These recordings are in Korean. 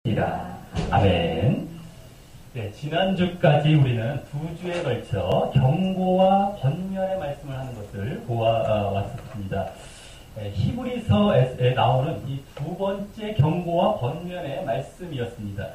이라. 아멘. 네, 지난주까지 우리는 두 주에 걸쳐 경고와 권면의 말씀을 하는 것을 보아왔습니다. 히브리서에 나오는 이 두 번째 경고와 권면의 말씀이었습니다.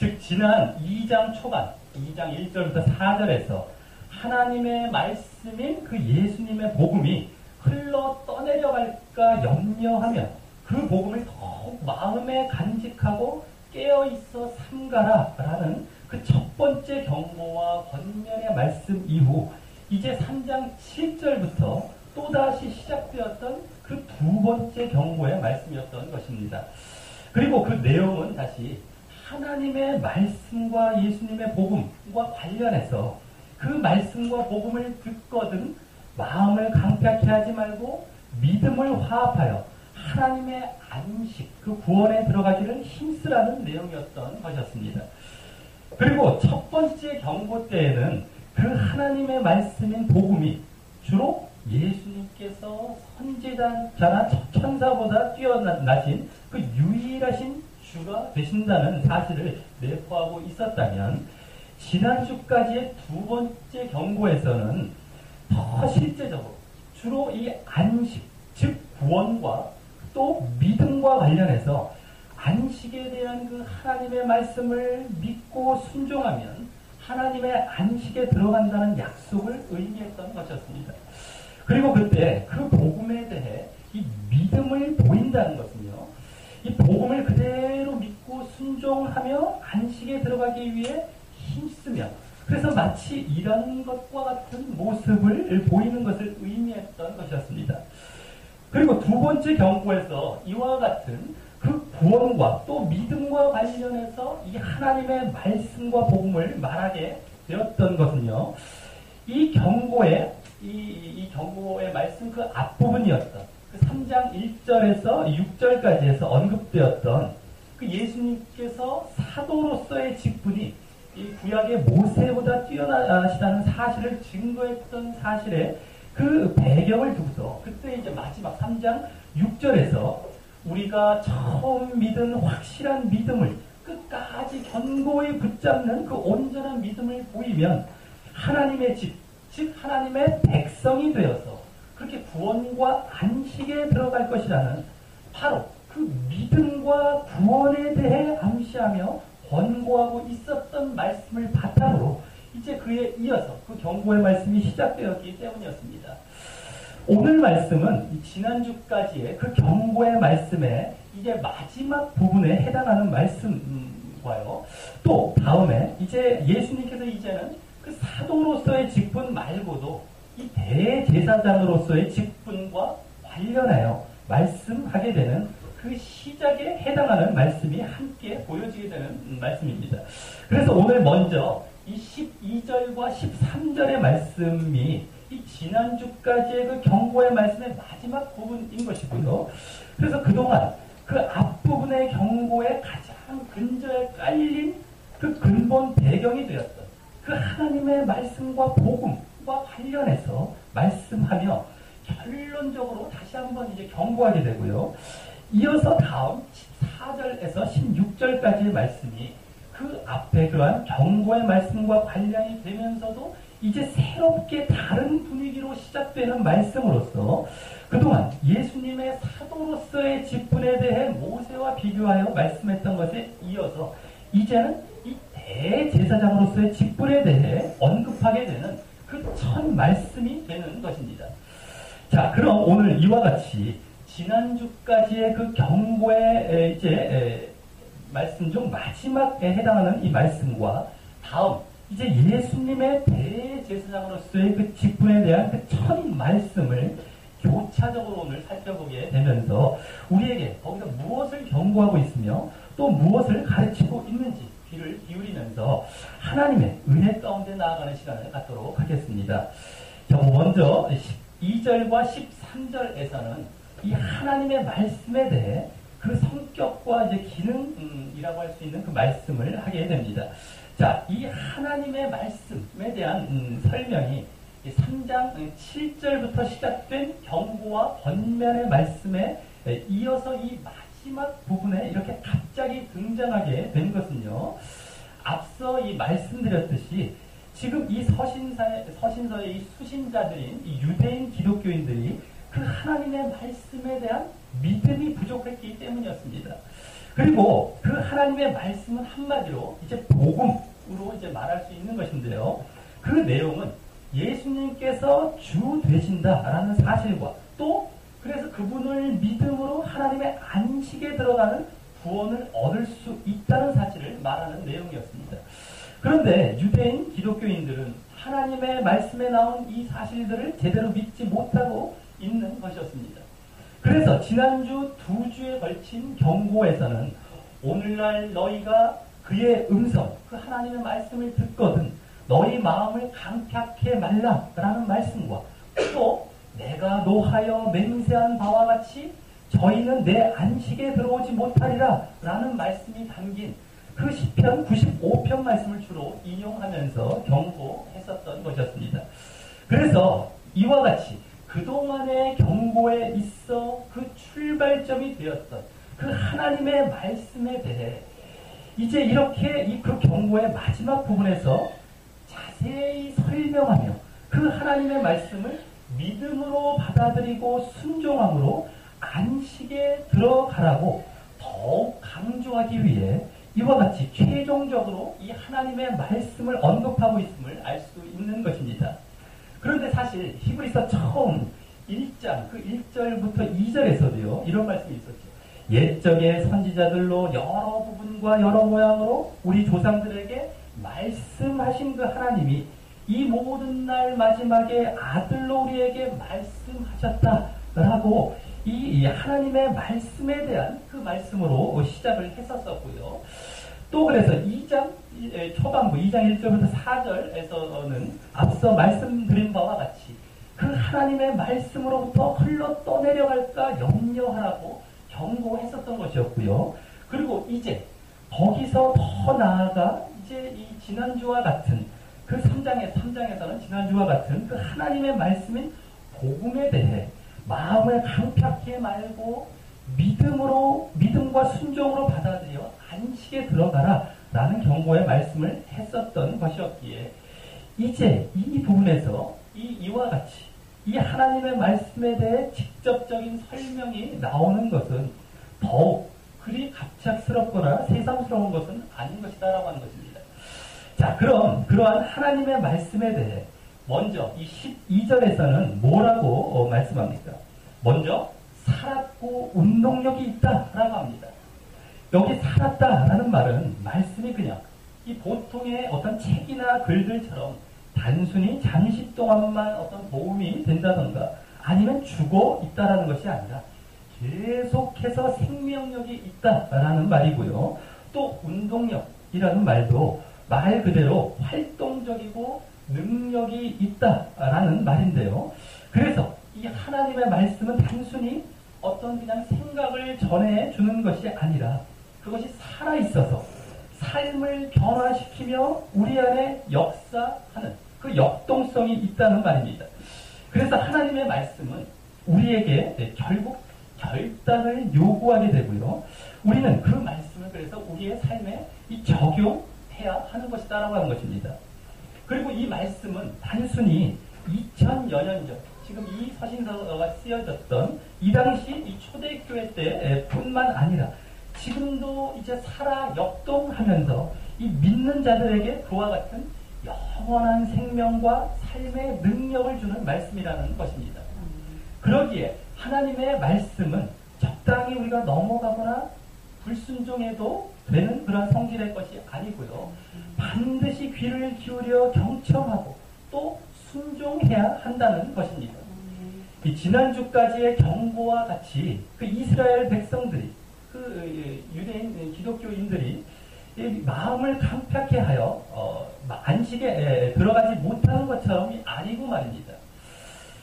즉 지난 2장 초반 2장 1절부터 4절에서 하나님의 말씀인 그 예수님의 복음이 흘러 떠내려갈까 염려하며 그 복음을 더욱 마음에 간직하고 깨어있어 삼가라 라는 그 첫 번째 경고와 권면의 말씀 이후 이제 3장 7절부터 또다시 시작되었던 그 두 번째 경고의 말씀이었던 것입니다. 그리고 그 내용은 다시 하나님의 말씀과 예수님의 복음과 관련해서 그 말씀과 복음을 듣거든 마음을 강팍해 하지 말고 믿음을 화합하여 하나님의 안식, 그 구원에 들어가기를 힘쓰라는 내용이었던 것이었습니다. 그리고 첫 번째 경고 때에는 그 하나님의 말씀인 복음이 주로 예수님께서 선지자나 천사보다 뛰어나신 그 유일하신 주가 되신다는 사실을 내포하고 있었다면 지난주까지의 두 번째 경고에서는 더 실제적으로 주로 이 안식, 즉 구원과 또 믿음과 관련해서 안식에 대한 그 하나님의 말씀을 믿고 순종하면 하나님의 안식에 들어간다는 약속을 의미했던 것이었습니다. 그리고 그때 그 복음에 대해 이 믿음을 보인다는 것은요, 이 복음을 그대로 믿고 순종하며 안식에 들어가기 위해 힘쓰며 그래서 마치 이런 것과 같은 모습을 보이는 것을 의미했던 것이었습니다. 그리고 두 번째 경고에서 이와 같은 그 구원과 또 믿음과 관련해서 이 하나님의 말씀과 복음을 말하게 되었던 것은요, 이 경고의 말씀 그 앞부분이었던 그 3장 1절에서 6절까지 해서 언급되었던 그 예수님께서 사도로서의 직분이 이 구약의 모세보다 뛰어나시다는 사실을 증거했던 사실에 그 배경을 두고서 그때 이제 마지막 3장 6절에서 우리가 처음 믿은 확실한 믿음을 끝까지 견고히 붙잡는 그 온전한 믿음을 보이면 하나님의 집, 즉 하나님의 백성이 되어서 그렇게 구원과 안식에 들어갈 것이라는 바로 그 믿음과 구원에 대해 암시하며 권고하고 있었던 말씀을 바탕으로 이제 그에 이어서 그 경고의 말씀이 시작되었기 때문이었습니다. 오늘 말씀은 지난주까지의 그 경고의 말씀의 이제 마지막 부분에 해당하는 말씀과요. 또 다음에 이제 예수님께서 이제는 그 사도로서의 직분 말고도 이 대제사장으로서의 직분과 관련하여 말씀하게 되는 그 시작에 해당하는 말씀이 함께 보여지게 되는 말씀입니다. 그래서 오늘 먼저 이 12절과 13절의 말씀이 이 지난주까지의 그 경고의 말씀의 마지막 부분인 것이고요. 그래서 그동안 그 앞부분의 경고에 가장 근저에 깔린 그 근본 배경이 되었던 그 하나님의 말씀과 복음과 관련해서 말씀하며 결론적으로 다시 한번 이제 경고하게 되고요. 이어서 다음 14절에서 16절까지의 말씀이 그 앞에 그러한 경고의 말씀과 관련이 되면서도 이제 새롭게 다른 분위기로 시작되는 말씀으로서 그동안 예수님의 사도로서의 직분에 대해 모세와 비교하여 말씀했던 것에 이어서 이제는 이 대제사장으로서의 직분에 대해 언급하게 되는 그 첫 말씀이 되는 것입니다. 자, 그럼 오늘 이와 같이 지난주까지의 그 경고의 이제 말씀 중 마지막에 해당하는 이 말씀과 다음 이제 예수님의 대제사장으로서의 그 직분에 대한 그 첫 말씀을 교차적으로 오늘 살펴보게 되면서 우리에게 거기서 무엇을 경고하고 있으며 또 무엇을 가르치고 있는지 귀를 기울이면서 하나님의 은혜 가운데 나아가는 시간을 갖도록 하겠습니다. 자, 먼저 12절과 13절에서는 이 하나님의 말씀에 대해 그 성격과 이제 기능이라고 할 수 있는 그 말씀을 하게 됩니다. 자, 이 하나님의 말씀에 대한 설명이 3장 7절부터 시작된 경고와 권면의 말씀에 이어서 이 마지막 마지막 부분에 이렇게 갑자기 등장하게 된 것은요. 앞서 이 말씀드렸듯이 지금 이 서신서의 이 수신자들인 이 유대인 기독교인들이 그 하나님의 말씀에 대한 믿음이 부족했기 때문이었습니다. 그리고 그 하나님의 말씀은 한마디로 이제 복음으로 이제 말할 수 있는 것인데요. 그 내용은 예수님께서 주 되신다라는 사실과 또 그래서 그분을 믿음으로 하나님의 안식에 들어가는 구원을 얻을 수 있다는 사실을 말하는 내용이었습니다. 그런데 유대인 기독교인들은 하나님의 말씀에 나온 이 사실들을 제대로 믿지 못하고 있는 것이었습니다. 그래서 지난주 2주에 걸친 경고에서는 오늘날 너희가 그의 음성, 그 하나님의 말씀을 듣거든 너희 마음을 강팍해 말라라는 말씀과 또 내가 노하여 맹세한 바와 같이 저희는 내 안식에 들어오지 못하리라 라는 말씀이 담긴 그 시편 95편 말씀을 주로 인용하면서 경고했었던 것이었습니다. 그래서 이와 같이 그동안의 경고에 있어 그 출발점이 되었던 그 하나님의 말씀에 대해 이제 이렇게 그 경고의 마지막 부분에서 자세히 설명하며 그 하나님의 말씀을 믿음으로 받아들이고 순종함으로 안식에 들어가라고 더욱 강조하기 위해 이와 같이 최종적으로 이 하나님의 말씀을 언급하고 있음을 알 수 있는 것입니다. 그런데 사실 히브리서 처음 1장 그 1절부터 2절에서도요 이런 말씀이 있었죠. 옛적의 선지자들로 여러 부분과 여러 모양으로 우리 조상들에게 말씀하신 그 하나님이 이 모든 날 마지막에 아들로 우리에게 말씀하셨다라고 이 하나님의 말씀에 대한 그 말씀으로 시작을 했었었고요. 또 그래서 2장 초반부 2장 1절부터 4절에서는 앞서 말씀드린 바와 같이 그 하나님의 말씀으로부터 흘러 떠내려갈까 염려하라고 경고했었던 것이었고요. 그리고 이제 거기서 더 나아가 이제 이 지난주와 같은 그 3장에서는 지난주와 같은 그 하나님의 말씀인 복음에 대해 마음을 강팍해 말고 믿음과 순종으로 받아들여 안식에 들어가라 라는 경고의 말씀을 했었던 것이었기에 이제 이 부분에서 이와 같이 이 하나님의 말씀에 대해 직접적인 설명이 나오는 것은 더욱 그리 갑작스럽거나 새삼스러운 것은 아닌 것이다라고 하는 것입니다. 자, 그럼 그러한 하나님의 말씀에 대해 먼저 이 12절에서는 뭐라고 말씀합니까? 먼저 살았고 운동력이 있다라고 합니다. 여기 살았다라는 말은 말씀이 그냥 이 보통의 어떤 책이나 글들처럼 단순히 잠시 동안만 어떤 도움이 된다던가 아니면 죽어 있다라는 것이 아니라 계속해서 생명력이 있다라는 말이고요. 또 운동력이라는 말도 말 그대로 활동적이고 능력이 있다라는 말인데요. 그래서 이 하나님의 말씀은 단순히 어떤 그냥 생각을 전해주는 것이 아니라 그것이 살아있어서 삶을 변화시키며 우리 안에 역사하는 그 역동성이 있다는 말입니다. 그래서 하나님의 말씀은 우리에게 결국 결단을 요구하게 되고요. 우리는 그 말씀을 그래서 우리의 삶에 적용해야 하는 것이다라고 하는 것입니다. 그리고 이 말씀은 단순히 2000여 년 전 지금 이 서신서가 쓰여졌던 이 당시 이 초대교회 때뿐만 아니라 지금도 이제 살아 역동하면서 이 믿는 자들에게 그와 같은 영원한 생명과 삶의 능력을 주는 말씀이라는 것입니다. 그러기에 하나님의 말씀은 적당히 우리가 넘어가거나 불순종해도 되는 그런 성질의 것이 아니고요. 반드시 귀를 기울여 경청하고 또 순종해야 한다는 것입니다. 이 지난주까지의 경고와 같이 그 이스라엘 백성들이 그 유대인 기독교인들이 마음을 강팍해 하여 안식에 들어가지 못하는 것처럼이 아니고 말입니다.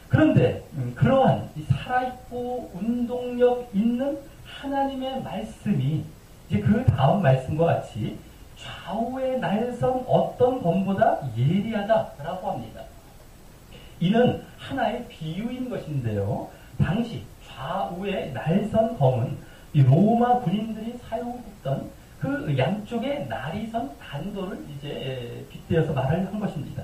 그런데 그러한 살아있고 운동력 있는 하나님의 말씀이 이제 그 다음 말씀과 같이 좌우의 날선 어떤 검보다 예리하다라고 합니다. 이는 하나의 비유인 것인데요. 당시 좌우의 날선 검은 이 로마 군인들이 사용했던 그 양쪽의 나리선 단도를 이제 빗대어서 말을 한 것입니다.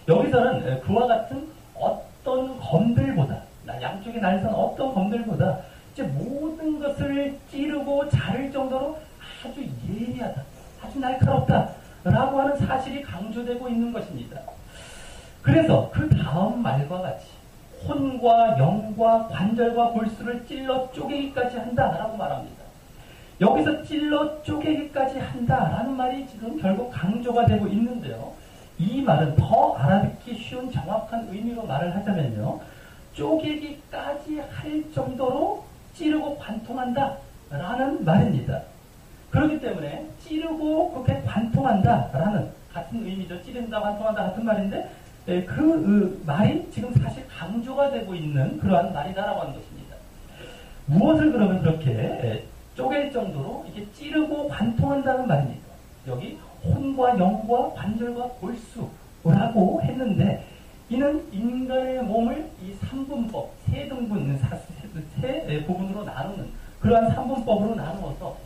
여기서는 그와 같은 어떤 검들보다, 양쪽의 나리선 어떤 검들보다 이제 모든 것을 찌르고 자를 정도로 아주 예리하다, 아주 날카롭다 라고 하는 사실이 강조되고 있는 것입니다. 그래서 그 다음 말과 같이 혼과 영과 관절과 골수를 찔러 쪼개기까지 한다라고 말합니다. 여기서 찔러 쪼개기까지 한다라는 말이 지금 결국 강조가 되고 있는데요. 이 말은 더 알아듣기 쉬운 정확한 의미로 말을 하자면요. 쪼개기까지 할 정도로 찌르고 관통한다라는 말입니다. 그렇기 때문에 찌르고 그렇게 관통한다라는 같은 의미죠. 찌른다, 관통한다 같은 말인데 그 말이 지금 사실 강조가 되고 있는 그러한 말이다라고 하는 것입니다. 무엇을 그러면 그렇게 쪼갤 정도로 이게 찌르고 관통한다는 말입니까? 여기 혼과 영과 관절과 골수라고 했는데 이는 인간의 몸을 이 3분법, 세 부분으로 나누는 그러한 3분법으로 나누어서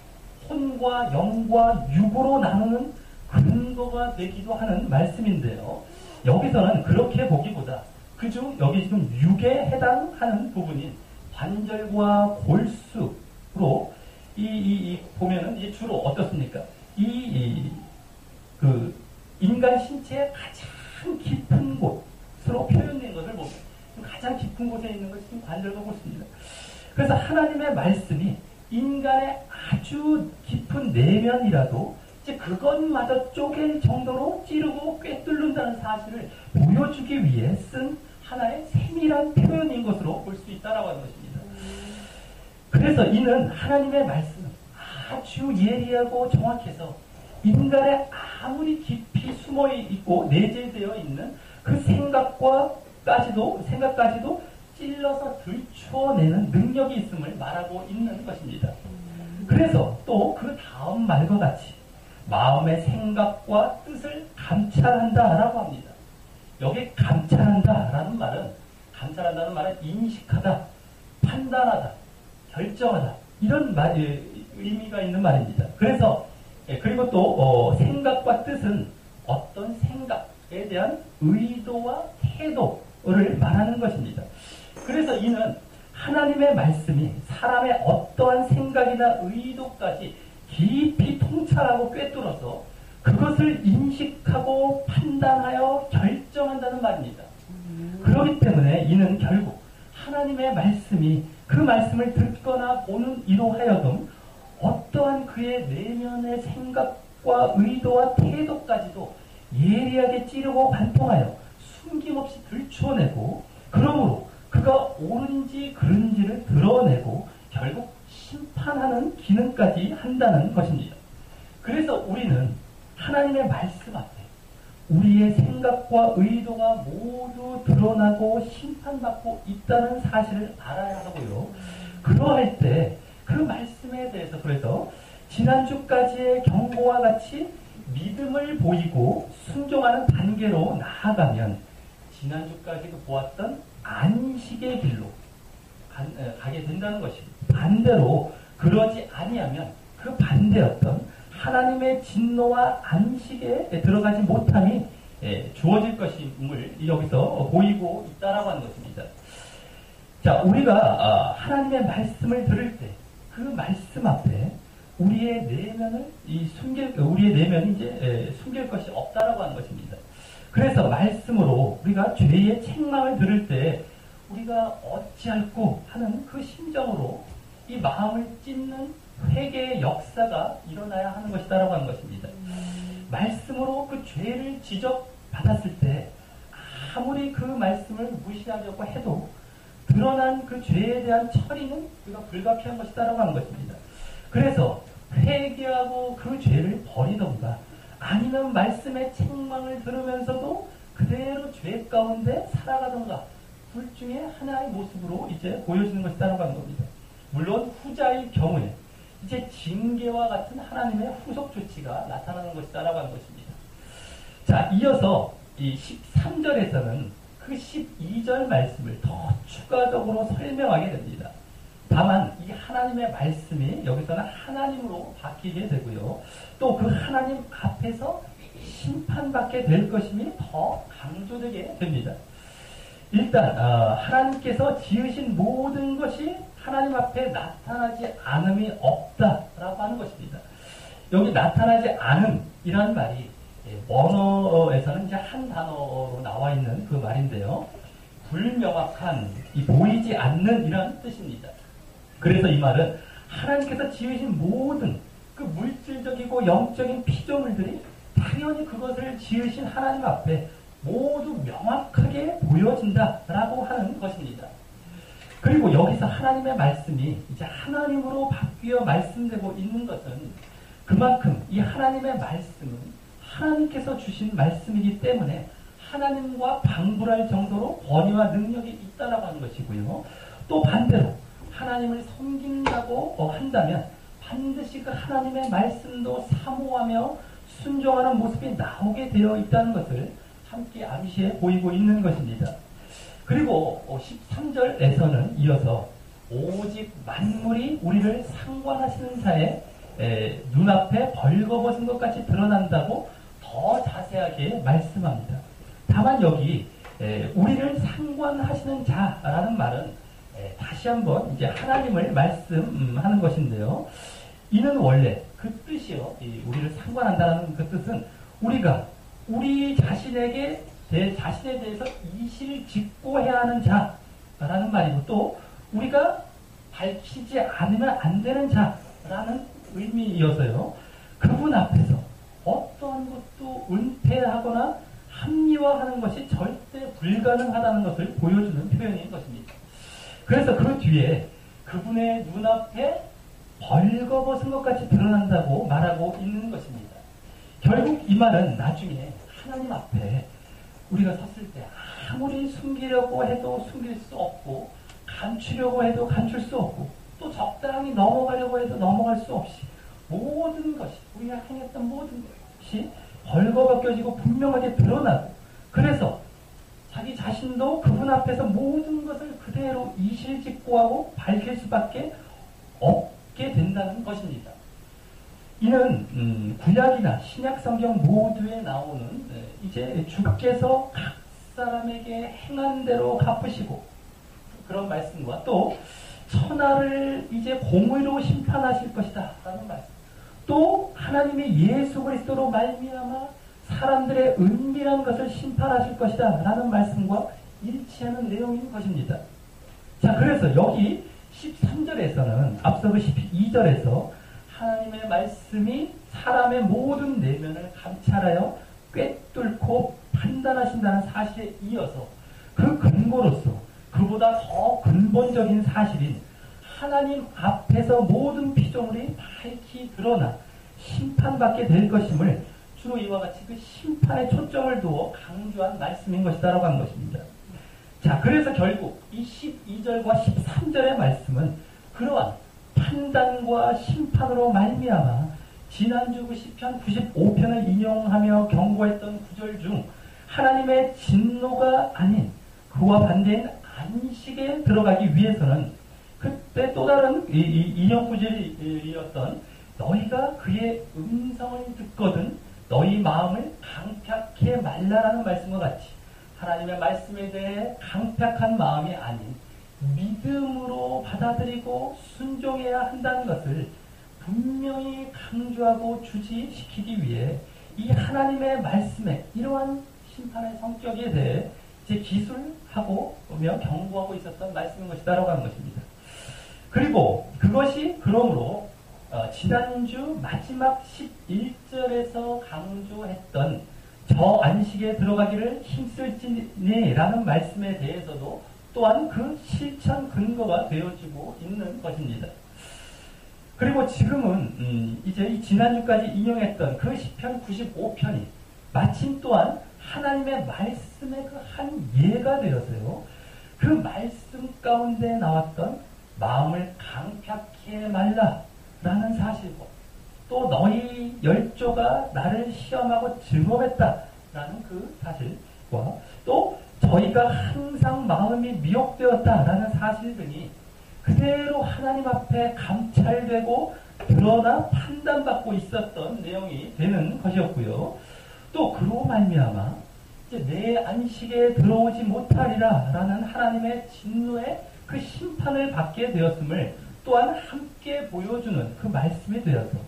혼과 영과 육으로 나누는 근거가 되기도 하는 말씀인데요. 여기서는 그렇게 보기보다 그중 여기 지금 육에 해당하는 부분인 관절과 골수로 보면은 이제 주로 어떻습니까? 그 인간 신체의 가장 깊은 곳으로 표현된 것을 보면 가장 깊은 곳에 있는 것이 관절과 골수입니다. 그래서 하나님의 말씀이 인간의 아주 깊은 내면이라도 이제 그것마저 쪼갤 정도로 찌르고 꿰뚫는다는 사실을 보여주기 위해 쓴 하나의 세밀한 표현인 것으로 볼 수 있다라고 하는 것입니다. 그래서 이는 하나님의 말씀은 아주 예리하고 정확해서 인간의 아무리 깊이 숨어 있고 내재되어 있는 그 생각까지도 찔러서 들추어내는 능력이 있음을 말하고 있는 것입니다. 그래서 또 그 다음 말과 같이 마음의 생각과 뜻을 감찰한다라고 합니다. 여기 감찰한다라는 말은 인식하다, 판단하다, 결정하다 이런 의미가 있는 말입니다. 그래서 그리고 또 생각과 뜻은 어떤 생각에 대한 의도와 태도를 말하는 것입니다. 그래서 이는 하나님의 말씀이 사람의 어떠한 생각이나 의도까지 깊이 통찰하고 꿰뚫어서 그것을 인식하고 판단하여 결정한다는 말입니다. 그렇기 때문에 이는 결국 하나님의 말씀이 그 말씀을 듣거나 보는 이로 하여금 어떠한 그의 내면의 생각과 의도와 태도까지도 예리하게 찌르고 관통하여 숨김없이 들추어내고 그러므로 그가 옳은지 그른지를 드러내고 결국 심판하는 기능까지 한다는 것입니다. 그래서 우리는 하나님의 말씀 앞에 우리의 생각과 의도가 모두 드러나고 심판받고 있다는 사실을 알아야 하고요. 그러할 때 그 말씀에 대해서 그래서 지난주까지의 경고와 같이 믿음을 보이고 순종하는 단계로 나아가면 지난주까지 보았던 안식의 길로 가게 된다는 것입니다. 반대로 그러지 아니하면 그 반대였던 하나님의 진노와 안식에 들어가지 못함이 주어질 것임을 여기서 보이고 있다라고 하는 것입니다. 자, 우리가 하나님의 말씀을 들을 때 그 말씀 앞에 우리의 내면이 이제 숨길 것이 없다라고 하는 것입니다. 그래서 말씀으로 우리가 죄의 책망을 들을 때 우리가 어찌할꼬 하는 그 심정으로 이 마음을 찢는 회개의 역사가 일어나야 하는 것이다라고 하는 것입니다. 말씀으로 그 죄를 지적받았을 때 아무리 그 말씀을 무시하려고 해도 드러난 그 죄에 대한 처리는 우리가 불가피한 것이다라고 하는 것입니다. 그래서 회개하고 그 죄를 버리던가 아니면 말씀의 책망을 들으면서도 그대로 죄 가운데 살아가던가 둘 중에 하나의 모습으로 이제 보여지는 것이다라고 하는 겁니다. 물론 후자의 경우에 이제 징계와 같은 하나님의 후속 조치가 나타나는 것이다라고 하는 것입니다. 자, 이어서 이 13절에서는 그 12절 말씀을 더 추가적으로 설명하게 됩니다. 다만 이 하나님의 말씀이 여기서는 하나님으로 바뀌게 되고요. 또 그 하나님 앞에서 심판받게 될 것임이 더 강조되게 됩니다. 일단 하나님께서 지으신 모든 것이 하나님 앞에 나타나지 않음이 없다라고 하는 것입니다. 여기 나타나지 않음이라는 말이 원어에서는 이제 한 단어로 나와 있는 그 말인데요. 불명확한, 보이지 않는 이라는 뜻입니다. 그래서 이 말은 하나님께서 지으신 모든 그 물질적이고 영적인 피조물들이 당연히 그것을 지으신 하나님 앞에 모두 명확하게 보여진다라고 하는 것입니다. 그리고 여기서 하나님의 말씀이 이제 하나님으로 바뀌어 말씀되고 있는 것은 그만큼 이 하나님의 말씀은 하나님께서 주신 말씀이기 때문에 하나님과 방불할 정도로 권위와 능력이 있다라고 하는 것이고요. 또 반대로 하나님을 섬긴다고 한다면 반드시 그 하나님의 말씀도 사모하며 순종하는 모습이 나오게 되어 있다는 것을 함께 암시해 보이고 있는 것입니다. 그리고 13절에서는 이어서 오직 만물이 우리를 상관하시는 자의 눈앞에 벌거벗은 것 같이 드러난다고 더 자세하게 말씀합니다. 다만 여기 우리를 상관하시는 자라는 말은 다시 한번 이제 하나님을 말씀하는 것인데요. 이는 원래 그 뜻이요. 우리를 상관한다는 그 뜻은 우리가 우리 자신에 대해서 이실직고해야 하는 자라는 말이고 또 우리가 밝히지 않으면 안 되는 자라는 의미이어서요. 그분 앞에서 어떠한 것도 은폐하거나 합리화하는 것이 절대 불가능하다는 것을 보여주는 표현인 것입니다. 그래서 그 뒤에 그분의 눈앞에 벌거벗은 것 같이 드러난다고 말하고 있는 것입니다. 결국 이 말은 나중에 하나님 앞에 우리가 섰을 때 아무리 숨기려고 해도 숨길 수 없고 감추려고 해도 감출 수 없고 또 적당히 넘어가려고 해도 넘어갈 수 없이 모든 것이 우리가 행했던 모든 것이 벌거벗겨지고 분명하게 드러나고 그래서 자기 자신도 그분 앞에서 모든 것을 그대로 이실직고하고 밝힐 수밖에 없게 된다는 것입니다. 이는 구약이나 신약 성경 모두에 나오는 이제 주께서 각 사람에게 행한 대로 갚으시고 그런 말씀과 또 천하를 이제 공의로 심판하실 것이다 라는 말씀 또 하나님의 예수 그리스도로 말미암아 사람들의 은밀한 것을 심판하실 것이다 라는 말씀과 일치하는 내용인 것입니다. 자, 그래서 여기 13절에서는 앞서 그 12절에서 하나님의 말씀이 사람의 모든 내면을 감찰하여 꿰뚫고 판단하신다는 사실에 이어서 그 근거로서 그보다 더 근본적인 사실인 하나님 앞에서 모든 피조물이 밝히 드러나 심판받게 될 것임을 주로 이와 같이 그 심판에 초점을 두어 강조한 말씀인 것이다라고 한 것입니다. 자, 그래서 결국 이 12절과 13절의 말씀은 그러한 판단과 심판으로 말미암아 지난주 그 시편 95편을 인용하며 경고했던 구절 중 하나님의 진노가 아닌 그와 반대인 안식에 들어가기 위해서는 그때 또 다른 인용 구절이었던 너희가 그의 음성을 듣거든 너희 마음을 강팍해 말라라는 말씀과 같이 하나님의 말씀에 대해 강팍한 마음이 아닌 믿음으로 받아들이고 순종해야 한다는 것을 분명히 강조하고 주지시키기 위해 이 하나님의 말씀에 이러한 심판의 성격에 대해 이제 기술하고 경고하고 있었던 말씀인 것이다라고 하는 것입니다. 그리고 그것이 그러므로 지난주 마지막 11절에서 강조했던 저 안식에 들어가기를 힘쓸지니라는 말씀에 대해서도 또한 그 실천 근거가 되어지고 있는 것입니다. 그리고 지금은 이제 이 지난주까지 인용했던 그 시편 95편이 마침 또한 하나님의 말씀의 그 한 예가 되어서요. 그 말씀 가운데 나왔던 마음을 강팍해 말라라는 사실과 또 너희 열조가 나를 시험하고 증오했다라는 그 사실과 또 저희가 항상 마음이 미혹되었다라는 사실 등이 그대로 하나님 앞에 감찰되고 드러나 판단받고 있었던 내용이 되는 것이었고요. 또 그로 말미암아 이제 내 안식에 들어오지 못하리라 라는 하나님의 진노의 그 심판을 받게 되었음을 또한 함께 보여주는 그 말씀이 되어서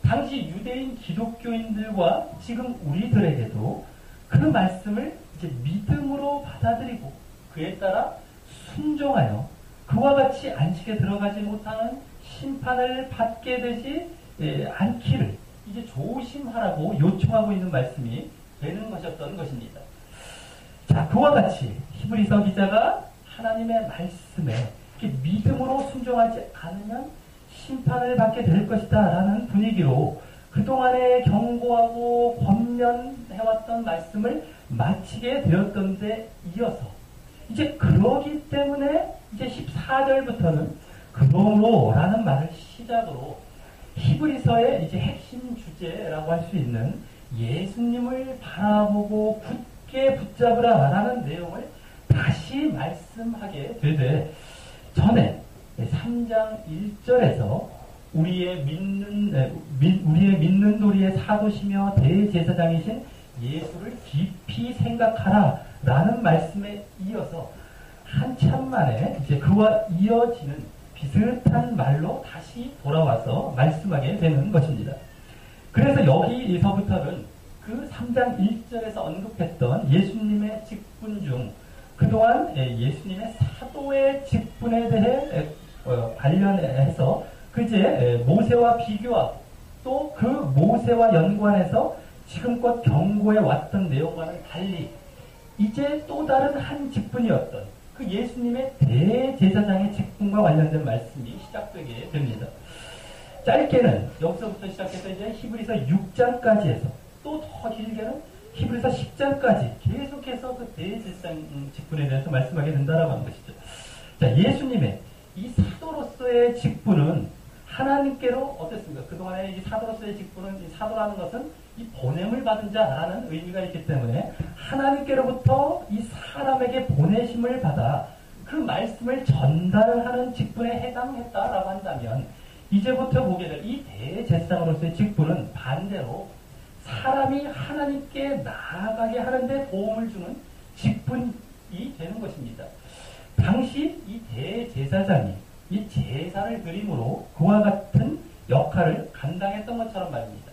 당시 유대인 기독교인들과 지금 우리들에게도 그 말씀을 이제 믿음으로 받아들이고 그에 따라 순종하여 그와 같이 안식에 들어가지 못하는 심판을 받게 되지 않기를 이제 조심하라고 요청하고 있는 말씀이 되는 것이었던 것입니다. 자, 그와 같이 히브리서 기자가 하나님의 말씀에 믿음으로 순종하지 않으면 심판을 받게 될 것이다 라는 분위기로 그동안에 경고하고 권면해왔던 말씀을 마치게 되었던 데 이어서 이제 그러기 때문에 이제 14절부터는 그러므로 라는 말을 시작으로 히브리서의 이제 핵심 주제라고 할 수 있는 예수님을 바라보고 굳게 붙잡으라 라는 내용을 다시 말씀하게 되되 전에 3장 1절에서 우리의 믿는 도리의 사도시며 대제사장이신 예수를 깊이 생각하라 라는 말씀에 이어서 한참 만에 이제 그와 이어지는 비슷한 말로 다시 돌아와서 말씀하게 되는 것입니다. 그래서 여기서부터는 그 3장 1절에서 언급했던 예수님의 직분 중 그동안 예수님의 사도의 직분에 대해 관련해서 그제 모세와 비교하고 또 그 모세와 연관해서 지금껏 경고해 왔던 내용과는 달리 이제 또 다른 한 직분이었던 그 예수님의 대제사장의 직분과 관련된 말씀이 시작되게 됩니다. 짧게는 여기서부터 시작해서 이제 히브리서 6장까지 해서 또 더 길게는 히브리서 10장까지 계속해서 그 대제사장 직분에 대해서 말씀하게 된다라고 하는 것이죠. 자, 예수님의 이 사도로서의 직분은 하나님께로 어땠습니까? 그동안에 이 사도로서의 직분은 이 사도라는 것은 이 보냄을 받은 자라는 의미가 있기 때문에 하나님께로부터 이 사람에게 보내심을 받아 그 말씀을 전달하는 직분에 해당했다라고 한다면 이제부터 보게 될 이 대제사장으로서의 직분은 반대로 사람이 하나님께 나아가게 하는데 도움을 주는 직분이 되는 것입니다. 당시 이 대제사장이 이 제사를 드림으로 그와 같은 역할을 감당했던 것처럼 말입니다.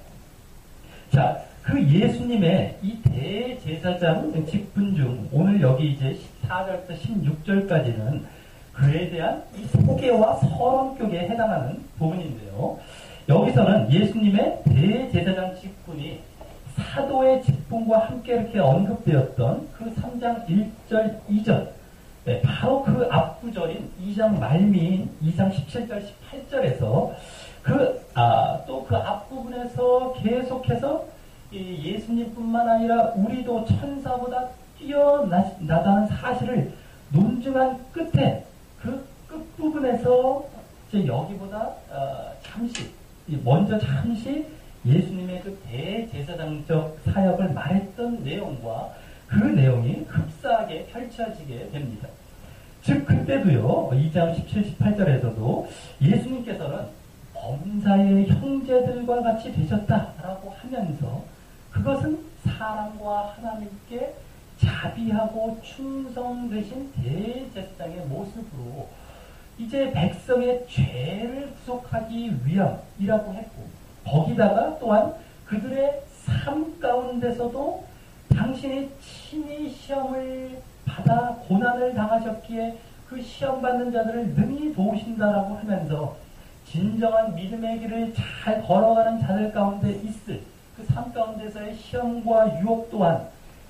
자, 그 예수님의 이 대제사장 직분 중 오늘 여기 이제 14절부터 16절까지는 그에 대한 이 소개와 서론격에 해당하는 부분인데요. 여기서는 예수님의 대제사장 직분이 사도의 직분과 함께 이렇게 언급되었던 그 3장 1절, 2절, 네, 바로 그 앞구절인 2장 말미인 2장 17절, 18절에서 또 그 앞부분에서 계속해서 예수님뿐만 아니라 우리도 천사보다 뛰어나다는 사실을 논증한 끝에 그 끝부분에서 이제 여기보다 먼저 잠시 예수님의 그 대제사장적 사역을 말했던 내용과 그 내용이 흡사하게 펼쳐지게 됩니다. 즉 그때도요 2장 17, 18절에서도 예수님께서는 범사의 형제들과 같이 되셨다라고 하면서 그것은 사람과 하나님께 자비하고 충성되신 대제사장의 모습으로 이제 백성의 죄를 구속하기 위함이라고 했고 거기다가 또한 그들의 삶 가운데서도 당신이 친히 시험을 받아 고난을 당하셨기에 그 시험 받는 자들을 능히 도우신다라고 하면서 진정한 믿음의 길을 잘 걸어가는 자들 가운데 있을 그 삶 가운데서의 시험과 유혹 또한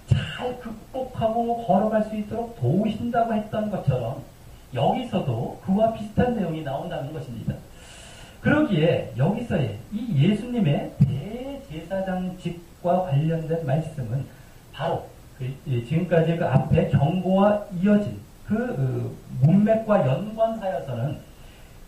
잘 극복하고 걸어갈 수 있도록 도우신다고 했던 것처럼 여기서도 그와 비슷한 내용이 나온다는 것입니다. 그러기에 여기서의 이 예수님의 대제사장직과 관련된 말씀은 바로 지금까지 그 앞에 경고와 이어진 그 문맥과 연관하여서는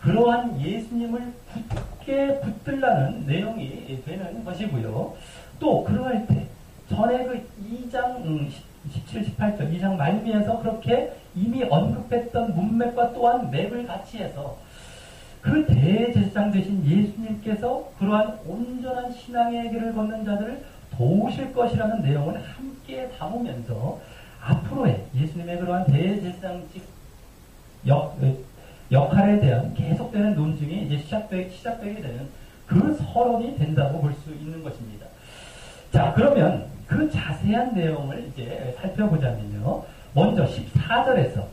그러한 예수님을 굳게 붙들라는 내용이 되는 것이고요. 또 그러할 때 전에 그 2장 17, 18절 이 장 말미에서 그렇게 이미 언급했던 문맥과 또한 맥을 같이 해서 그 대제사장 되신 예수님께서 그러한 온전한 신앙의 길을 걷는 자들을 도우실 것이라는 내용을 함께 담으면서 앞으로의 예수님의 그러한 대제사장직 역할에 대한 계속되는 논증이 이제 시작되게 되는 그 서론이 된다고 볼 수 있는 것입니다. 자, 그러면 그 자세한 내용을 이제 살펴보자면요. 먼저 14절에서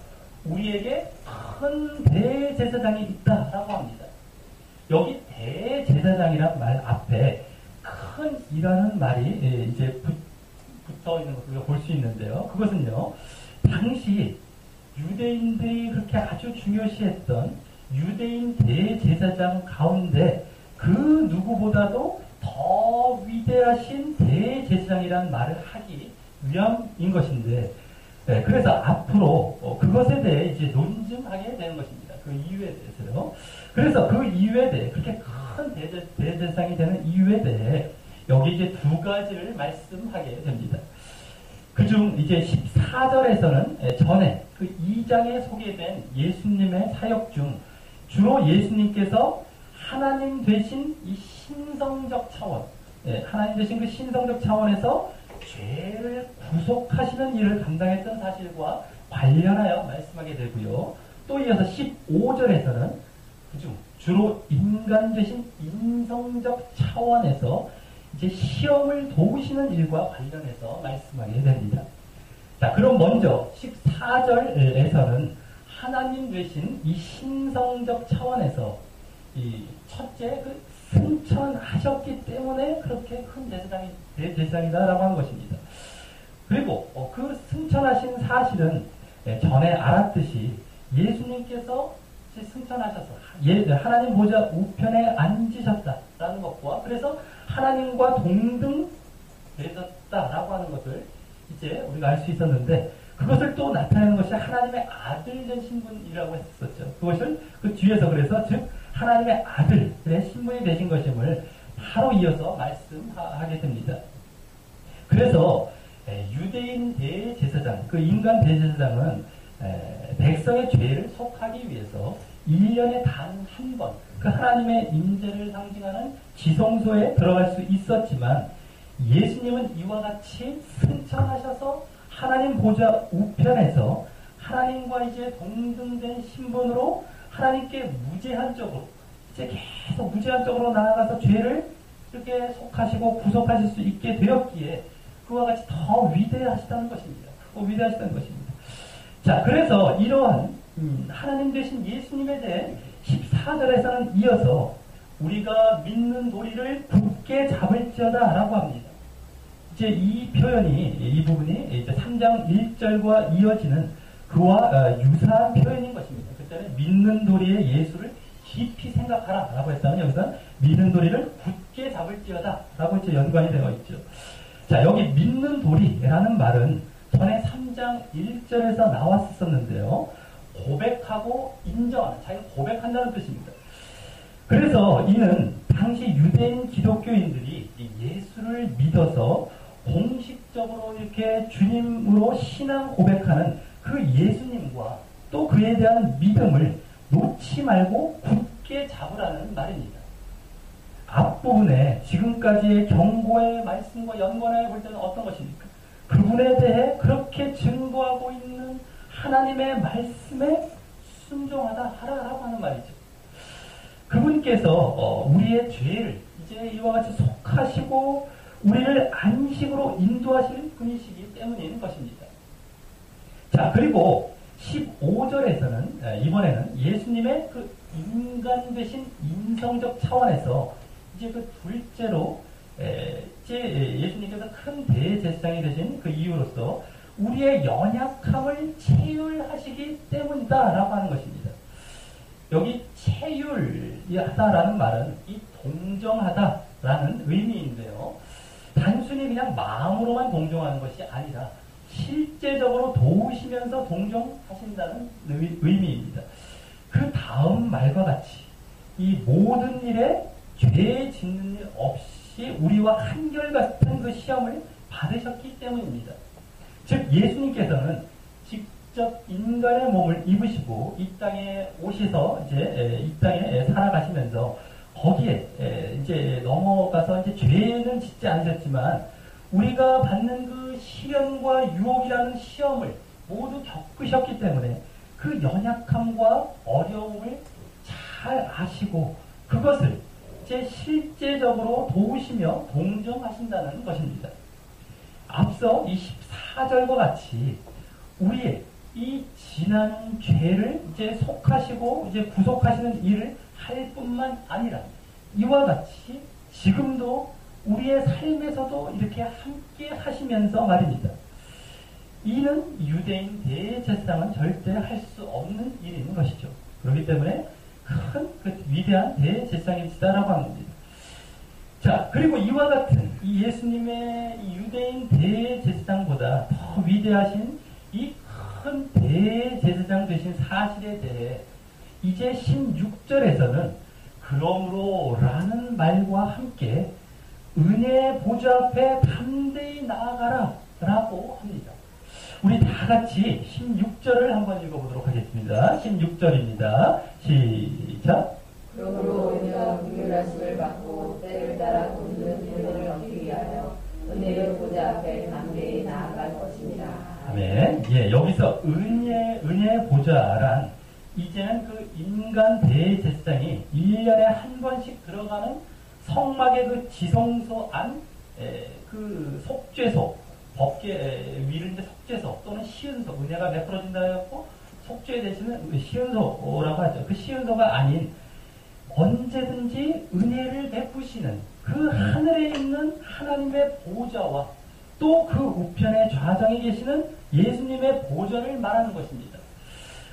우리에게 큰 대제사장이 있다라고 합니다. 여기 대제사장이란 말 앞에 큰이라는 말이 이제 붙어 있는 것을 볼 수 있는데요. 그것은요, 당시 유대인들이 그렇게 아주 중요시했던 유대인 대제사장 가운데 그 누구보다도 더 위대하신 대제사장이라는 말을 하기 위함인 것인데, 그래서 앞으로 그것에 대해 이제 논증하게 되는 것입니다. 그 이유에 대해서요. 그래서 그 이유에 대해 그렇게 큰 대제사장이 되는 이유에 대해 여기 이제 두 가지를 말씀하게 됩니다. 그중 이제 14절에서는 전에 그 2장에 소개된 예수님의 사역 중 주로 예수님께서 하나님 되신 이 신성적 차원, 하나님 되신 그 신성적 차원에서 죄를 구속하시는 일을 감당했던 사실과 관련하여 말씀하게 되고요. 또 이어서 15절에서는 그중 주로 인간 되신 인성적 차원에서 이제 시험을 도우시는 일과 관련해서 말씀하게 됩니다. 자, 그럼 먼저 14절에서는 하나님 되신 이 신성적 차원에서 이 첫째 그 승천하셨기 때문에 그렇게 큰 대제사장이다라고 하는 것입니다. 그리고 그 승천하신 사실은 전에 알았듯이 예수님께서 승천하셔서 하나님 보좌 우편에 앉으셨다라는 것과 그래서 하나님과 동등 되셨다라고 하는 것을 이제 우리가 알 수 있었는데, 그것을 또 나타내는 것이 하나님의 아들 된 신분이라고 했었죠. 그것을 그 뒤에서 그래서 즉 하나님의 아들의 신분이 되신 것임을 바로 이어서 말씀하게 됩니다. 그래서 유대인 대제사장, 그 인간 대제사장은 백성의 죄를 속하기 위해서 1년에 단 한 번 그 하나님의 임재를 상징하는 지성소에 들어갈 수 있었지만, 예수님은 이와 같이 승천하셔서 하나님 보좌 우편에서 하나님과 이제 동등된 신분으로 하나님께 무제한적으로 이제 계속 무제한적으로 나아가서 죄를 이렇게 속하시고 구속하실 수 있게 되었기에 그와 같이 더 위대하시다는 것입니다. 위대하시다는 것입니다. 자, 그래서 이러한 하나님 되신 예수님에 대해 14절에서는 이어서 우리가 믿는 도리를 굳게 잡을지어다 라고 합니다. 이제 이 표현이, 이 부분이 이제 3장 1절과 이어지는 그와 유사한 표현인 것입니다. 그때는 믿는 도리의 예수를 깊이 생각하라 라고 했다면 여기서 믿는 도리를 굳게 잡을지어다 라고 이제 연관이 되어 있죠. 자, 여기 믿는 도리라는 말은 전에 3장 1절에서 나왔었는데요. 고백하고 인정하는, 자기가 고백한다는 뜻입니다. 그래서 이는 당시 유대인 기독교인들이 예수를 믿어서 공식적으로 이렇게 주님으로 신앙 고백하는 그 예수님과 또 그에 대한 믿음을 놓지 말고 굳게 잡으라는 말입니다. 앞부분에 지금까지의 경고의 말씀과 연관해 볼 때는 어떤 것입니까? 그분에 대해 그렇게 증거하고 있는 하나님의 말씀에 순종하다 하라라고 하는 말이죠. 그분께서 우리의 죄를 이제 이와 같이 속하시고 우리를 안식으로 인도하실 분이시기 때문인 것입니다. 자, 그리고 15절에서는 이번에는 예수님의 그 인간 되신 인성적 차원에서 이제 그 둘째로 이제 예수님께서 큰 대제사장이 되신 그 이유로서 우리의 연약함을 체휼하시기 때문이다라고 하는 것입니다. 여기 체휼하다라는 말은 이 동정하다라는 의미인데요. 단순히 그냥 마음으로만 동정하는 것이 아니라 실제적으로 도우시면서 동정하신다는 의미입니다. 그 다음 말과 같이 이 모든 일에 죄 짓는 일 없이 우리와 한결같은 그 시험을 받으셨기 때문입니다. 즉 예수님께서는 직접 인간의 몸을 입으시고 이 땅에 오셔서 이제 이 땅에 살아가시면서 거기에 이제 넘어가서 이제 죄는 짓지 않으셨지만 우리가 받는 그 시련과 유혹이라는 시험을 모두 겪으셨기 때문에 그 연약함과 어려움을 잘 아시고 그것을 이제 실제적으로 도우시며 동정하신다는 것입니다. 앞서 이 14절과 같이 우리의 이 지난 죄를 이제 속하시고 이제 구속하시는 일을 할 뿐만 아니라 이와 같이 지금도 우리의 삶에서도 이렇게 함께 하시면서 말입니다. 이는 유대인 대제사장은 절대 할 수 없는 일인 것이죠. 그렇기 때문에 큰 위대한 대제사장이시다라고 합니다. 자, 그리고 이와 같은 이 예수님의 이 유대인 대제사장보다 더 위대하신 이 큰 대제사장 되신 사실에 대해 이제 16절에서는 그러므로 라는 말과 함께 은혜의 보좌 앞에 담대히 나아가라 라고 합니다. 우리 다 같이 16절을 한번 읽어보도록 하겠습니다. 16절입니다. 시작. 그러므로 우리가 긍휼하심을 받고 때를 따라 돕는 은혜를 얻기 위하여 은혜의 보좌 앞에 담대히 나아갈 것입니다. 아멘. 예, 여기서 은혜의 보좌란 이제는 그 인간 대제사장이 1년에 한 번씩 들어가는 성막의 그 지성소 안 그 속죄소, 법계 위를 이제 속죄소 또는 시은소, 은혜가 베풀어진다 해갖고 속죄 대신은 시은소라고 하죠. 그 시은소가 아닌 언제든지 은혜를 베푸시는 그 하늘에 있는 하나님의 보좌와 또 그 우편의 좌정에 계시는 예수님의 보좌를 말하는 것입니다.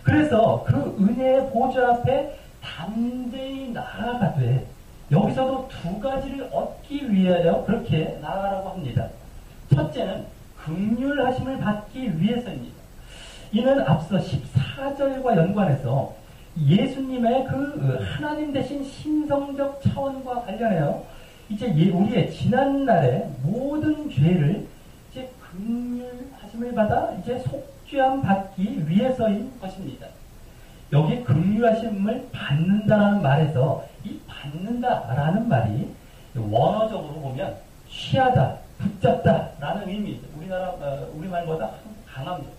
그래서 그 은혜의 보좌 앞에 담대히 나아가되 여기서도 두 가지를 얻기 위하여 그렇게 나아가라고 합니다. 첫째는 긍휼하심을 받기 위해서입니다. 이는 앞서 14절과 연관해서 예수님의 그 하나님 대신 신성적 차원과 관련해요. 이제 우리의 지난날의 모든 죄를 이제 긍휼하심을 받아 이제 속죄함 받기 위해서인 것입니다. 여기 긍휼하심을 받는다라는 말에서 이 받는다라는 말이 원어적으로 보면 취하다, 붙잡다라는 의미입니다. 우리말보다 강합니다.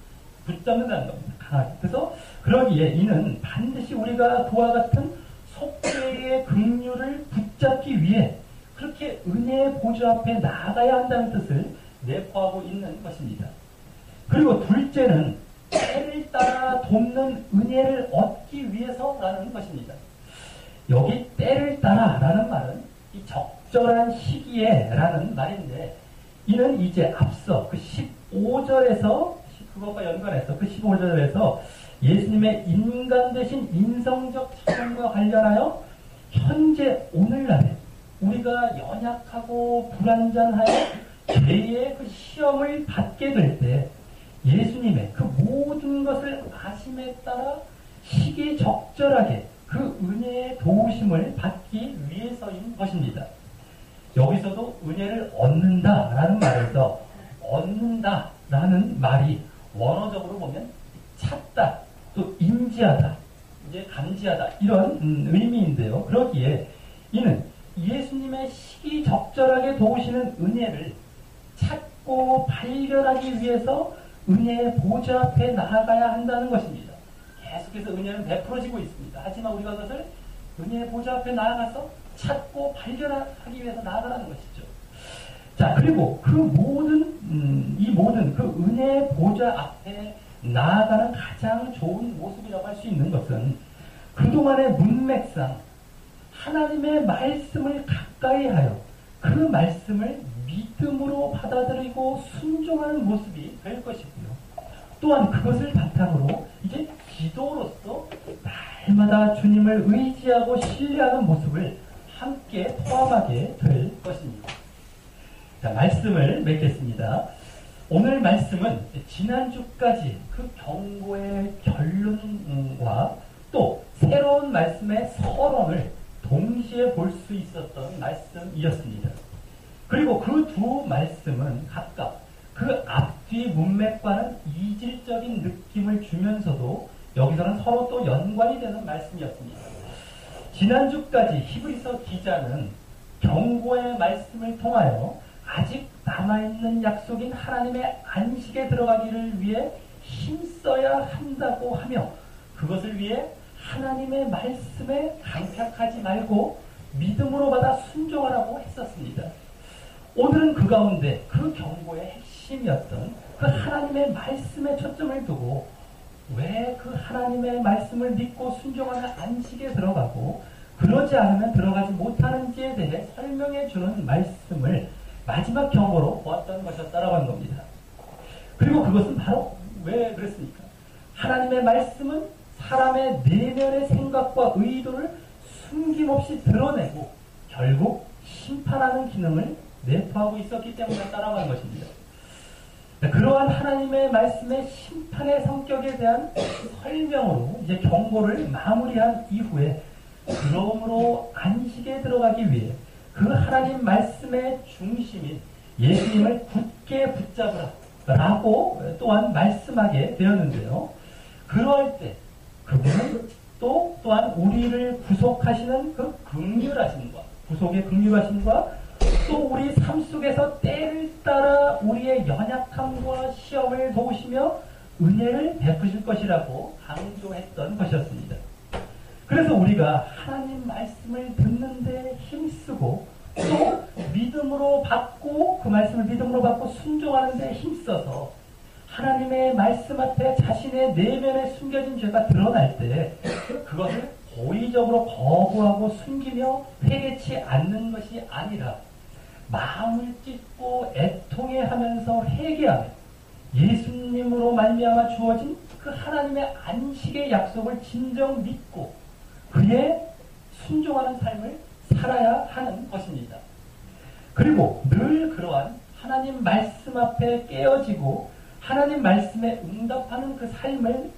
붙잡는다는 겁니다. 강하게. 그래서 그러기에 이는 반드시 우리가 그와 같은 속죄의 긍휼을 붙잡기 위해 그렇게 은혜의 보좌 앞에 나아가야 한다는 뜻을 내포하고 있는 것입니다. 그리고 둘째는 때를 따라 돕는 은혜를 얻기 위해서라는 것입니다. 여기 때를 따라라는 말은 이 적절한 시기에 라는 말인데 이는 이제 앞서 그 15절에서 그것과 연관해서 그 15절에서 예수님의 인간 대신 인성적 차원과 관련하여 현재 오늘날에 우리가 연약하고 불완전하여 죄의 그 시험을 받게 될 때 예수님의 그 모든 것을 아심에 따라 시기적절하게 그 은혜의 도우심을 받기 위해서인 것입니다. 여기서도 은혜를 얻는다라는 말에서 얻는다라는 말이 원어적으로 보면 찾다, 또 인지하다, 이제 감지하다 이런 의미인데요. 그러기에 이는 예수님의 시기적절하게 도우시는 은혜를 찾고 발견하기 위해서 은혜의 보좌 앞에 나아가야 한다는 것입니다. 계속해서 은혜는 베풀어지고 있습니다. 하지만 우리가 그것을 은혜의 보좌 앞에 나아가서 찾고 발견하기 위해서 나아가라는 것이죠. 자, 그리고 그 모든 그 은혜의 보좌 앞에 나아가는 가장 좋은 모습이라고 할 수 있는 것은 그동안의 문맥상 하나님의 말씀을 가까이 하여 그 말씀을 믿음으로 받아들이고 순종하는 모습이 될 것이고요. 또한 그것을 바탕으로 이제 기도로서 날마다 주님을 의지하고 신뢰하는 모습을 함께 포함하게 될 것입니다. 자, 말씀을 맺겠습니다. 오늘 말씀은 지난주까지 그 경고의 결론과 또 새로운 말씀의 서론을 동시에 볼 수 있었던 말씀이었습니다. 그리고 그 두 말씀은 각각 그 앞 앞뒤 문맥과는 이질적인 느낌을 주면서도 여기서는 서로 또 연관이 되는 말씀이었습니다. 지난주까지 히브리서 기자는 경고의 말씀을 통하여 아직 남아있는 약속인 하나님의 안식에 들어가기를 위해 힘써야 한다고 하며 그것을 위해 하나님의 말씀에 강팍하지 말고 믿음으로 받아 순종하라고 했었습니다. 오늘은 그 가운데 그 경고의 핵심이었던 그 하나님의 말씀에 초점을 두고 왜 그 하나님의 말씀을 믿고 순종하는 안식에 들어가고 그러지 않으면 들어가지 못하는지에 대해 설명해 주는 말씀을 마지막 경고로 보았던 것이었다라고 하는 겁니다. 그리고 그것은 바로 왜 그랬습니까? 하나님의 말씀은 사람의 내면의 생각과 의도를 숨김없이 드러내고 결국 심판하는 기능을 내포하고 있었기 때문이었다라고 하는 것입니다. 그러한 하나님의 말씀의 심판의 성격에 대한 설명으로 이제 경고를 마무리한 이후에 그러므로 안식에 들어가기 위해 그 하나님 말씀의 중심인 예수님을 굳게 붙잡으라 라고 또한 말씀하게 되었는데요. 그럴 때 그분은 또한 우리를 구속하시는 그 긍휼하심과 구속의 긍휼하심과 또 우리 삶 속에서 때를 따라 우리의 연약함과 시험을 도우시며 은혜를 베푸실 것이라고 강조했던 것이었습니다. 그래서 우리가 하나님 말씀을 듣는데 힘쓰고 또 믿음으로 받고 그 말씀을 믿음으로 받고 순종하는 데 힘써서 하나님의 말씀 앞에 자신의 내면에 숨겨진 죄가 드러날 때 그것을 고의적으로 거부하고 숨기며 회개치 않는 것이 아니라 마음을 찢고 애통해 하면서 회개하며 예수님으로 말미암아 주어진 그 하나님의 안식의 약속을 진정 믿고 그에 순종하는 삶을 살아야 하는 것입니다. 그리고 늘 그러한 하나님 말씀 앞에 깨어지고 하나님 말씀에 응답하는 그 삶을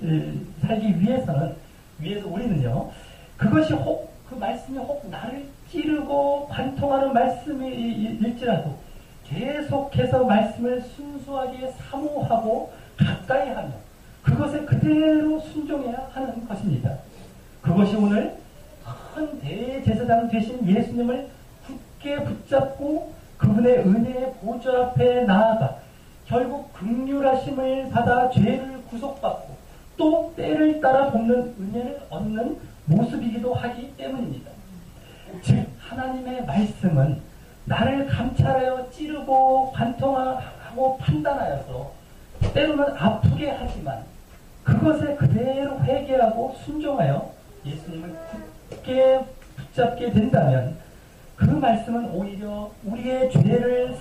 살기 위해서 우리는요, 그것이 그 말씀이 혹 나를 찌르고 관통하는 말씀일지라도 계속해서 말씀을 순수하게 사모하고 가까이 하며 그것에 그대로 순종해야 하는 것입니다. 그것이 오늘 큰 대제사장 되신 예수님을 굳게 붙잡고 그분의 은혜의 보좌 앞에 나아가 결국 긍휼하심을 받아 죄를 구속받고 또 때를 따라 돕는 은혜를 얻는 모습이기도 하기 때문입니다. 즉 하나님의 말씀은 나를 감찰하여 찌르고 관통하고 판단하여서 때로는 아프게 하지만 그것에 그대로 회개하고 순종하여 예수님을 굳게 붙잡게 된다면 그 말씀은 오히려 우리의 죄를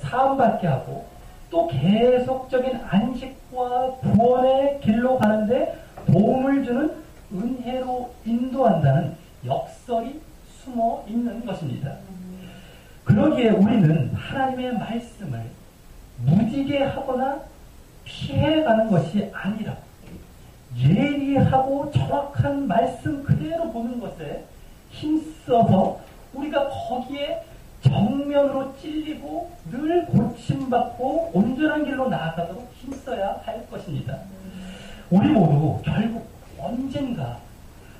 사함받게 하고 또 계속적인 안식과 구원의 길로 가는데 도움을 주는 은혜로 인도한다는 역설이 숨어 있는 것입니다. 그러기에 우리는 하나님의 말씀을 무지개 하거나 피해가는 것이 아니라 예리하고 정확한 말씀 그대로 보는 것에 힘써서 우리가 거기에 정면으로 찔리고 늘 고침받고 온전한 길로 나아가도록 힘써야 할 것입니다. 우리 모두 결국 언젠가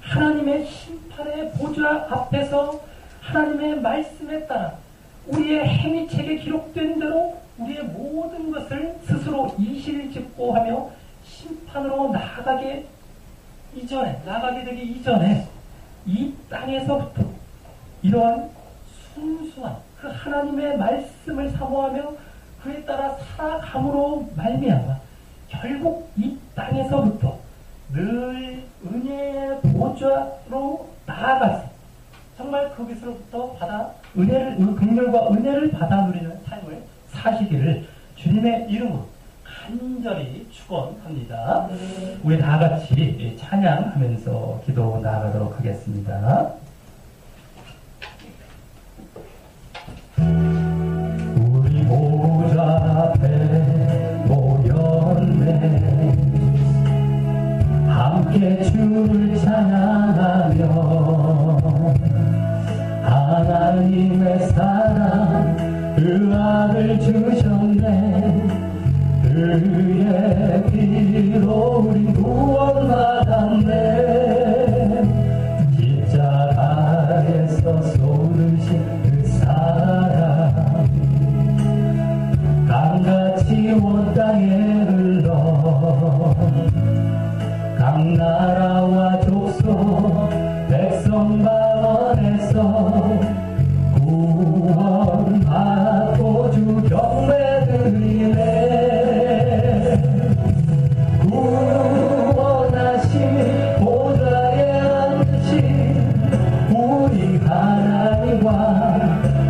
하나님의 심판의 보좌 앞에서 하나님의 말씀에 따라 우리의 행위 책에 기록된 대로 우리의 모든 것을 스스로 이실직고 하며 심판으로 나가게 되기 이전에 이 땅에서부터 이러한 순수한 그 하나님의 말씀을 사모하며 그에 따라 살아감으로 말미암아 결국 이 땅에서부터 늘 은혜의 보좌로 나아가서 정말 거기서부터 긍휼과 은혜를 받아 누리는 삶을 사시기를 주님의 이름으로 간절히 축원합니다. 우리 다 같이 찬양하면서 기도 나아가도록 하겠습니다. 우리 보좌 앞에 모였네. 함께 주를 찬양하며 하나님의 사랑 그 아들 주셨네. 그 온 땅에 흘러 각 나라와 족속 백성 방언에서 구원받고 주 경배 드리네. 구원하신 보좌에 앉으신 우리 하나님과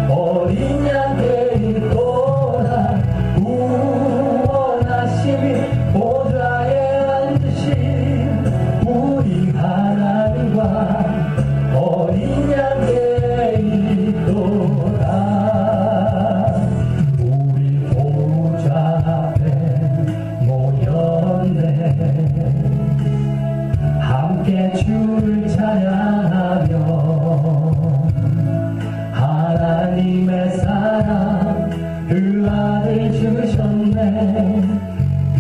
어린 양께 있도다. 구원하신 보좌에 앉으신 우리 하나님과 어린 양께 있도다. 우리 보좌 앞에 모였네. 함께 주를 찬양하며 하나님의 사랑 그 아들 주셨네.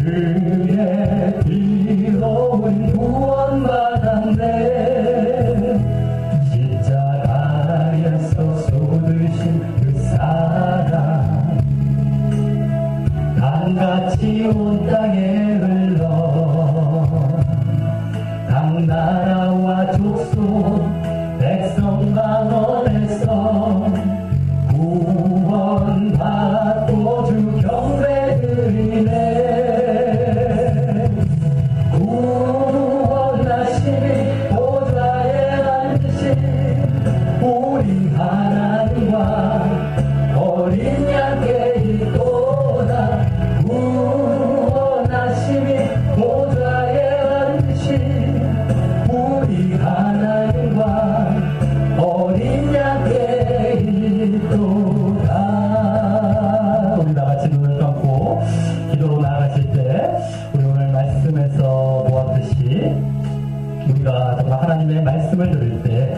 그의 피로 우리 구원받았네. 십자가에서 쏟으신 그 사랑 강같이 온 땅에 흘러 각 나라와 족속 백성 방언에서 구원받고 주 경배 드리네. 구원하신 보좌에 앉으신 우리 하나님과 어린 양께 있도다. 구원하신 보좌에 앉으신 우리 하나님과 어린 양께 있도다. 우리 다같이 눈을 감고 기도로 나아가실 때 우리 오늘 말씀에서 보았듯이 우리가 정말 하나님의 말씀을 들을 때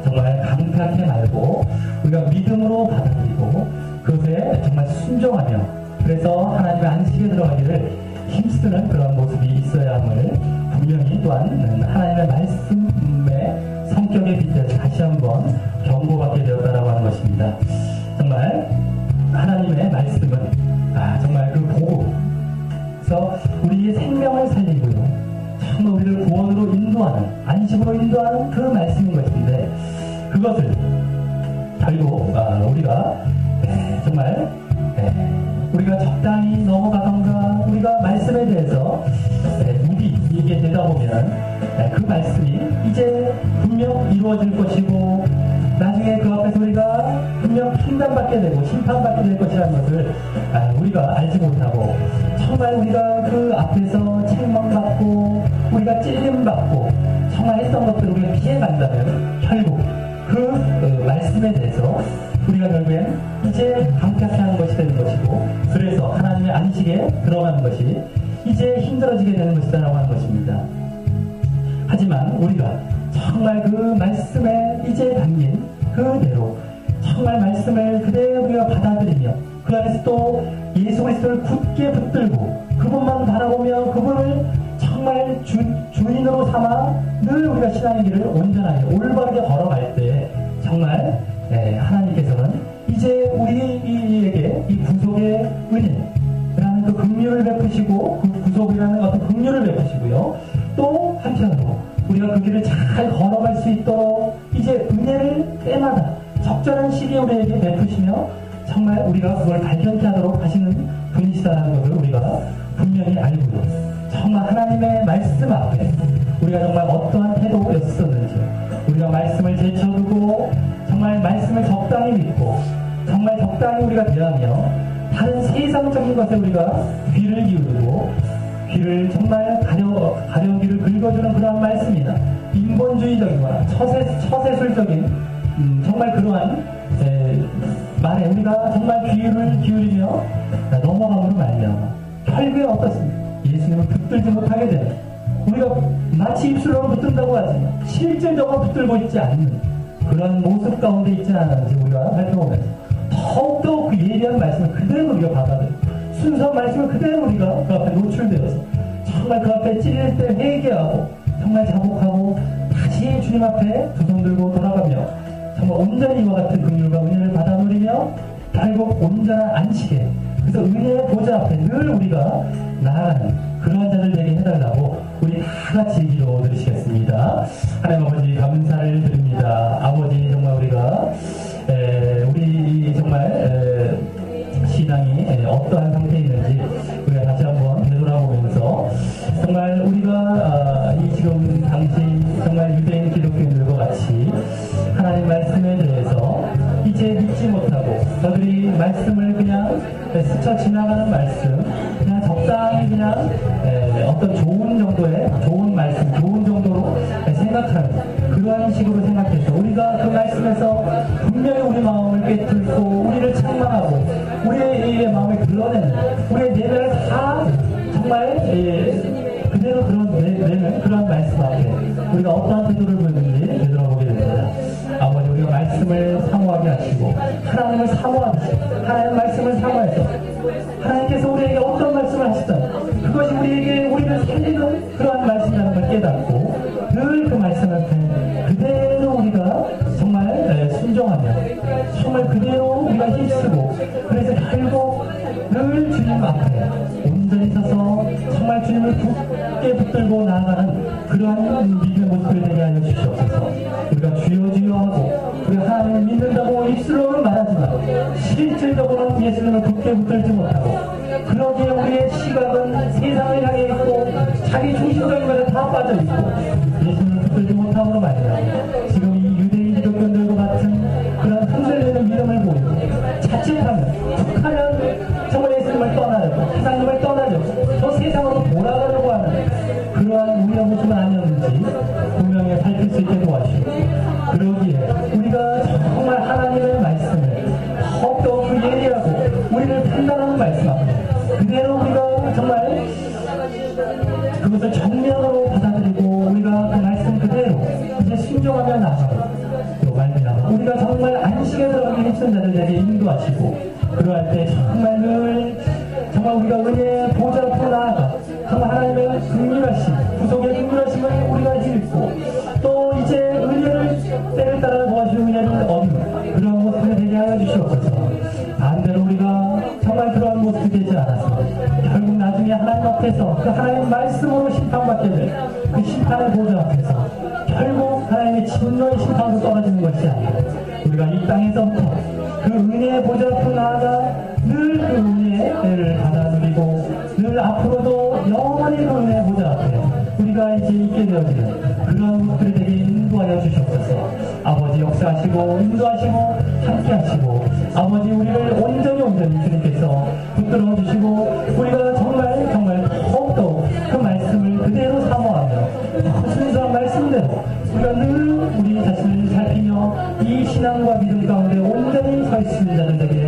정말 강팍하게 말고 우리가 믿음으로 받아들이고 그것에 정말 순종하며 그래서 하나님의 안식에 들어가기를 힘쓰는 그런 모습이 있어야 함을 분명히 또한 하나님의 말씀의 성격에 빗대서 다시 한번 경고받게 되었다라고 하는 것입니다. 정말 하나님의 말씀은 정말 그 복음에서 우리의 생명을 살리고요. 정말 우리를 구원으로 인도하는 안식으로 인도하는 그 말씀인 것인데 그것을 결국 우리가 정말 우리가 적당히 넘어가던가 우리가 말씀에 대해서 무기에게 되다 보면 그 말씀이 이제 분명 이루어질 것이고 나중에 그 앞에서 우리가 분명 판단받게 되고 심판받게 될 것이라는 것을 우리가 알지 못하고 정말 우리가 그 앞에서 책망받고 우리가 찔림받고 정말 했던 것들을 우리가 피해간다면 결국 그 말씀에 대해서 우리가 결국엔 이제 감격해 하는 것이 되는 것이고 그래서 하나님의 안식에 들어가는 것이 이제 힘들어지게 되는 것이다라고 하는 것입니다. 하지만 우리가 정말 그 말씀에 이제 담긴 그대로 정말 말씀을 그대로 우리가 받아들이며 그 안에서 또 예수 그리스도를 굳게 붙들고 그분만 바라보며 그분을 정말 주인으로 삼아 늘 우리가 신앙의 길을 온전하게 올바르게 걸어갈 때 정말 하나님께서는 이제 우리에게 이 구속의 은혜라는 그 긍휼을 베푸시고 그 구속이라는 어떤 긍휼을 베푸시고요. 또 한편으로 우리가 그 길을 잘 걸어갈 수 있도록 이제 은혜를 때마다 적절한 시기에 우리에게 베푸시며 정말 우리가 그걸 발견케 하도록 하시는 분이시다는 것을 우리가 분명히 알고요. 정말 하나님의 말씀 앞에 우리가 정말 어떠한 태도였었는지 우리가 말씀을 제쳐두고 정말 말씀을 적당히 믿고 정말 적당히 우리가 대하며 다른 세상적인 것에 우리가 귀를 기울이고 귀를 정말 가려기를 긁어주는 그러한 말씀이나 인본주의적이거나 처세술적인 정말 그러한 말에 우리가 정말 귀를 기울이며 넘어감으로 말미암아 결국에 어떻습니까? 예수님을 붙들지 못하게 되는 우리가 마치 입술로 붙든다고 하지만 실질적으로 붙들고 있지 않는 그런 모습 가운데 있지 않은지 우리가 살펴보면서 더욱더 그 예리한 말씀을 그대로 우리가 받아들이고 순수한 말씀을 그대로 우리가 그 앞에 노출되어서 정말 그 앞에 찔릴 때 회개하고 정말 자복하고 다시 주님 앞에 두 손 들고 돌아가며 정말 온전히 이와 같은 긍휼과 은혜를 받아 누리며 결국 온전한 안식에 그래서 은혜의 보좌 앞에 늘 우리가 나아가는 그런 자들 되게 해달라고 우리 다 같이 기도 드리시겠습니다. 하나님 아버지 감사를 드립니다. 아버지 정말 우리가 우리 정말 신앙이 어떠한 상태에 있는지 우리가 다시 한번 되돌아보면서 정말 우리가 이 지금 당시 정말 유대인 기독교인들과 같이 하나님 말씀에 대해서 이제 믿지 못하고 저들이 말씀을 그냥 스쳐 지나가는 말씀 그냥 적당히 그냥 어떤 좋은 정도의 좋은 말씀 좋은 정도로 생각하는 그러한 식으로 생각해서 우리가 그 말씀에서 분명히 우리 마음을 꿰뚫고 우리를 책망하고 우리의 마음을 드러내는 우리의 내면을 다 정말 그대로 내는 그런 말씀 앞에 우리가 어떠한 태도를 보이는지 되돌아보게 됩니다. 아버지 우리가 말씀을 사모하게 하시고 하나님을 사모하듯이 하나님의 말씀을 사모해서 하나님께서 우리에게 어떤 말씀을 하시든 그것이 우리를 살리는 그러한 말씀이라는 걸 깨닫고 늘 그 말씀 앞에 그대로 우리가 정말 순종하며 정말 그대로 우리가 힘쓰고 그래서 결국 늘 주님 앞에 온전히 서서 정말 주님을 굳게 붙들고 나아가는 그러한 믿음의 모습을 되게 하여 주시옵소서. 우리가 주여 주여 하고 우리가 하나님을 믿는다고 입술로는 말하지만 실질적으로는 예수님을 굳게 붙들지 못하고 그러기에 우리의 시각은 세상을 향해 있고 자기 중심적인 것에 다 빠져있고 예수님을 붙들지 못함으로 말이야 지금 이 유대인 기독교인들과 같은 그런 흔들리는 믿음을 보이고 자칫하면 툭하면 정말 예수님을 떠나려고 하나님을 떠나려고 저 세상으로 돌아가려고 하는 그러한 우리의 모습은 아니었는지 분명히 살필 수 있게 도와주시고 그러기에 우리가 정말 하나님의 말씀을 더욱더 그 예리하고 우리를 판단하는 말씀 앞에 그대로 우리가 정말 그것을 정면으로 받아들이고 우리가 그 말씀 그대로 이제 순종하며 나아가고 또 말미암아 우리가 정말 안식에 들어가는 힘쓴 자들에게 인도하시고 그러할 때 정말 늘 정말 우리가 은혜의 보좌 앞으로 나아가 정말 하나님의 긍휼하심 구속의 긍휼하심을 우리가 읽고 또 이제 은혜를 때를 따라 도와주는 은혜를 얻는 그런 모습을 되게 하여 주시옵소서. 반대로 우리가 정말 그러한 모습이 되지 않아서 결국 나중에 하나님 앞에서 그 하나님 말씀으로 심판받게 될 그 심판의 보좌 앞에서 결국 하나님의 진노의 심판으로 떨어지는 것이 아니라 우리가 이 땅에서부터 그 은혜의 보좌 앞으로 나아가 늘 그 은혜를 받아 누리고 늘 앞으로도 영원히 그 은혜의 보좌 앞에 우리가 이제 있게 되어지는 그런 것들이 되게 인도하여 주셨소서. 아버지 역사하시고 인도하시고 함께하시고 아버지 우리를 온전히 주님께서 붙들어 주시고 우리가 정말 더욱더 그 말씀을 그대로 사모하며 순수한 말씀대로 우리가 늘 우리 자신을 살피며 이 신앙과 믿음 가운데 온전히 서 있는 자들 되게